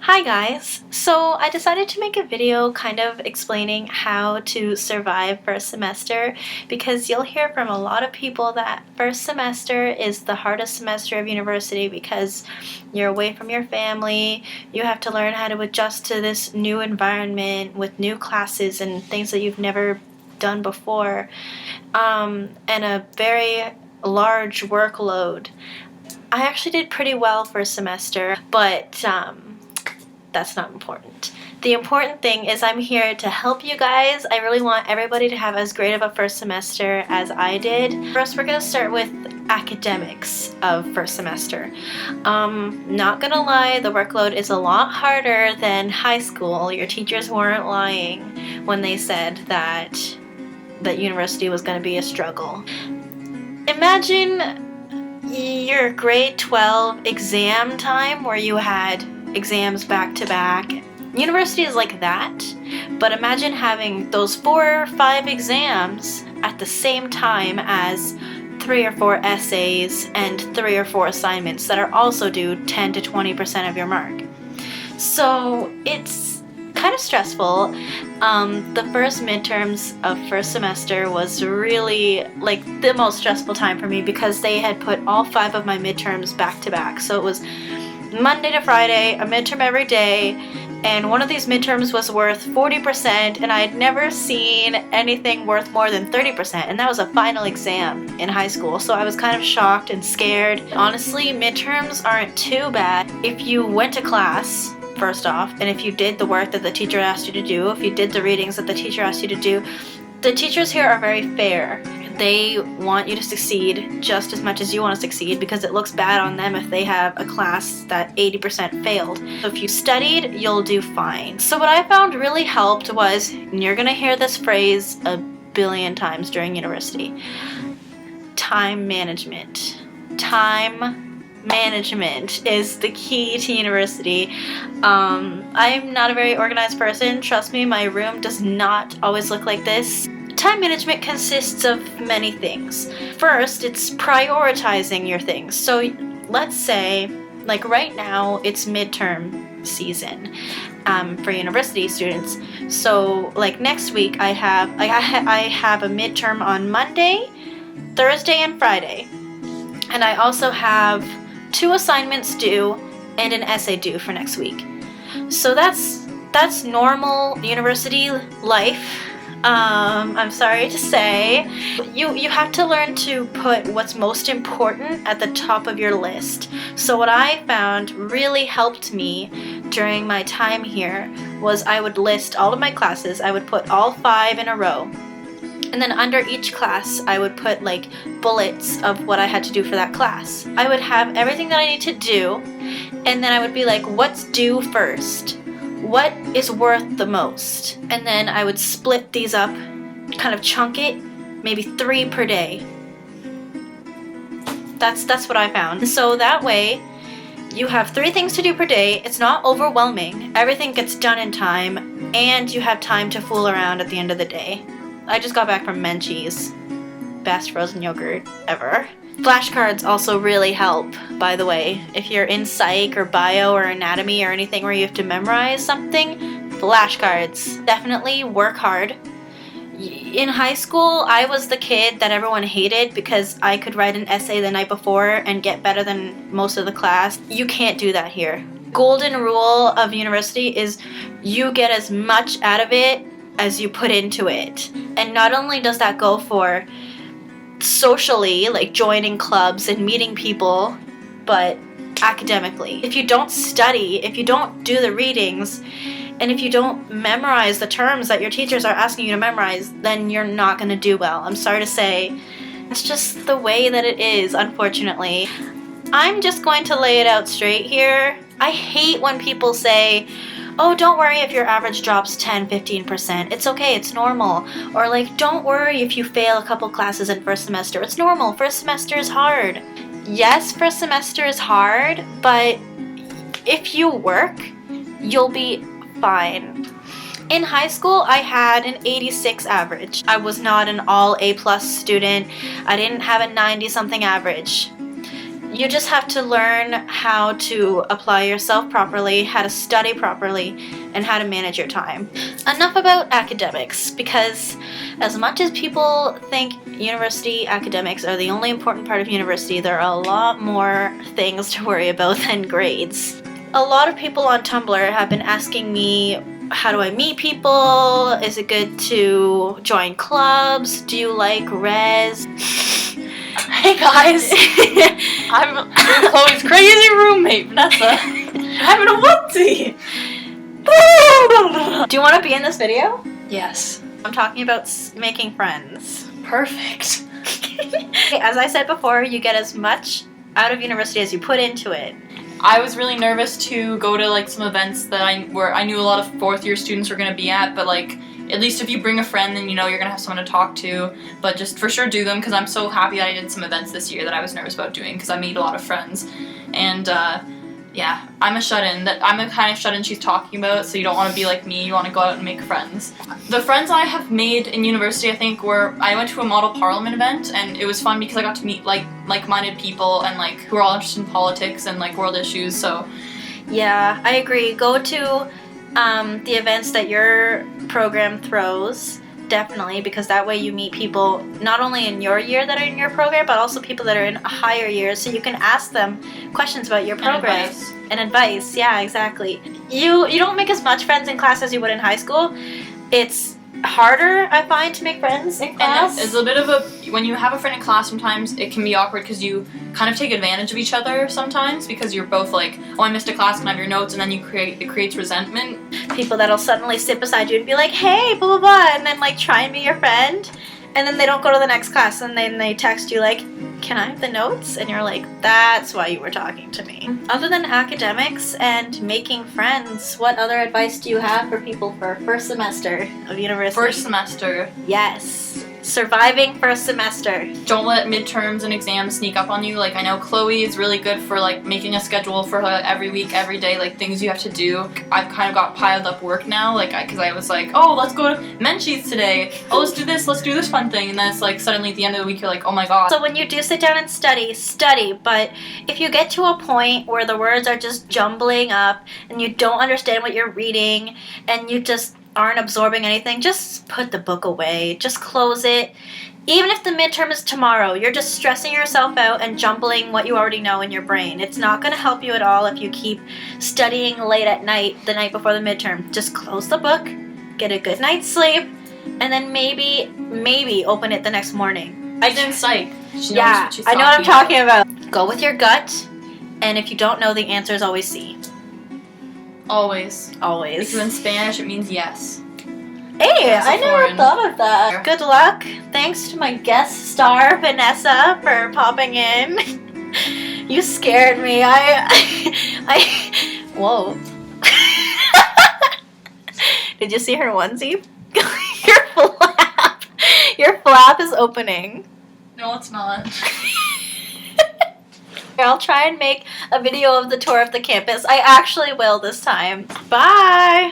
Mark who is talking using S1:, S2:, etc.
S1: Hi guys! So I decided to make a video kind of explaining how to survive first semester because you'll hear from a lot of people that first semester is the hardest semester of university because you're away from your family, you have to learn how to adjust to this new environment with new classes and things that you've never done before, and a very large workload. I actually did pretty well first semester, but that's not important. The important thing is I'm here to help you guys. I really want everybody to have as great of a first semester as I did. First, we're going to start with academics of first semester. Not gonna lie, the workload is a lot harder than high school. Your teachers weren't lying when they said that university was going to be a struggle. Imagine your grade 12 exam time where you had exams back to back. University is like that, but imagine having those 4 or 5 exams at the same time as 3 or 4 essays and 3 or 4 assignments that are also due 10 to 20% of your mark. So it's kind of stressful. The first midterms of first semester was really like the most stressful time for me because they had put all 5 of my midterms back to back. So it was Monday to Friday, a midterm every day, and one of these midterms was worth 40%, and I had never seen anything worth more than 30%, and that was a final exam in high school, so I was kind of shocked and scared. Honestly, midterms aren't too bad if you went to class, first off, and if you did the work that the teacher asked you to do, if you did the readings that the teacher asked you to do. The teachers here are very fair. They want you to succeed just as much as you want to succeed because it looks bad on them if they have a class that 80% failed. So if you studied, you'll do fine. So what I found really helped was, and you're gonna hear this phrase a billion times during university, time management. Time management is the key to university. I'm not a very organized person. Trust me, my room does not always look like this. Time management consists of many things. First, it's prioritizing your things. So let's say, like right now, it's midterm season for university students. So like next week, I have a midterm on Monday, Thursday, and Friday. And I also have 2 assignments due and an essay due for next week. So that's normal university life. I'm sorry to say. You have to learn to put what's most important at the top of your list. So what I found really helped me during my time here was I would list all of my classes. I would put all 5 in a row. And then under each class, I would put like bullets of what I had to do for that class. I would have everything that I need to do, and then I would be like, what's due first? What is worth the most? And then I would split these up, kind of chunk it, maybe 3 per day. That's what I found. So that way, you have 3 things to do per day. It's not overwhelming. Everything gets done in time, and you have time to fool around at the end of the day. I just got back from Menchie's. Best frozen yogurt ever. Flashcards also really help, by the way. If you're in psych or bio or anatomy or anything where you have to memorize something, flashcards. Definitely work hard. In high school, I was the kid that everyone hated because I could write an essay the night before and get better than most of the class. You can't do that here. Golden rule of university is you get as much out of it as you put into it. And not only does that go for socially, like joining clubs and meeting people, but academically. If you don't study, if you don't do the readings, and if you don't memorize the terms that your teachers are asking you to memorize, then you're not going to do well. I'm sorry to say. It's just the way that it is, unfortunately. I'm just going to lay it out straight here. I hate when people say, oh, don't worry if your average drops 10-15%. It's okay, it's normal. Or like, don't worry if you fail a couple classes in first semester. It's normal, first semester is hard. Yes, first semester is hard, but if you work, you'll be fine. In high school, I had an 86 average. I was not an all A+ student. I didn't have a 90-something average. You just have to learn how to apply yourself properly, how to study properly, and how to manage your time. Enough about academics, because as much as people think university academics are the only important part of university, there are a lot more things to worry about than grades. A lot of people on Tumblr have been asking me, how do I meet people? Is it good to join clubs? Do you like res?
S2: Hey guys, I'm Chloe's crazy roommate, Vanessa. Having a whoopsie.
S1: Do you want to be in this video?
S2: Yes.
S1: I'm talking about making friends.
S2: Perfect.
S1: As I said before, you get as much out of university as you put into it.
S2: I was really nervous to go to like some events that where I knew a lot of 4th year students were gonna be at, but like at least if you bring a friend, then you know you're gonna have someone to talk to. But just for sure do them, because I'm so happy that I did some events this year that I was nervous about doing, because I made a lot of friends. And yeah, I'm a shut-in. I'm the kind of shut-in she's talking about, so you don't want to be like me, you want to go out and make friends. The friends I have made in university, I think, were, I went to a model parliament event, and it was fun because I got to meet like-minded people and like who are all interested in politics and like world issues, so.
S1: Yeah, I agree. Go to the events that your program throws, definitely, because that way you meet people not only in your year that are in your program, but also people that are in higher years, so you can ask them questions about your program and advice. Yeah, exactly. You don't make as much friends in class as you would in high school. It's harder, I find, to make friends in class.
S2: And it's a bit of a, when you have a friend in class, sometimes it can be awkward because you kind of take advantage of each other sometimes, because you're both like, oh, I missed a class, can I have your notes? And then it creates resentment.
S1: People that'll suddenly sit beside you and be like, hey, blah, blah, blah, and then like try and be your friend, and then they don't go to the next class, and then they text you like, can I have the notes? And you're like, that's why you were talking to me. Other than academics and making friends, what other advice do you have for people for first semester of university?
S2: First semester.
S1: Yes. Surviving first semester.
S2: Don't let midterms and exams sneak up on you. Like, I know Chloe is really good for like making a schedule for every week, every day, like things you have to do. I've kind of got piled up work now, like because I was like, oh, let's go to Menchie's today. Oh, let's do this fun thing. And then it's like suddenly at the end of the week you're like, oh my god.
S1: So when you do sit down and study, but if you get to a point where the words are just jumbling up and you don't understand what you're reading and you just aren't absorbing anything, just put the book away. Just close it. Even if the midterm is tomorrow, you're just stressing yourself out and jumbling what you already know in your brain. It's not going to help you at all if you keep studying late at night, the night before the midterm. Just close the book, get a good night's sleep, and then maybe open it the next morning.
S2: I did psych.
S1: Yeah, I know what I'm talking about. Go with your gut, and if you don't know the answers, always C.
S2: Always.
S1: Always.
S2: If you in Spanish, it means yes.
S1: Hey, I never thought of that. Good luck. Thanks to my guest star, Vanessa, for popping in. You scared me. Whoa. Did you see her onesie? Your flap is opening.
S2: No, it's not.
S1: I'll try and make a video of the tour of the campus. I actually will this time. Bye!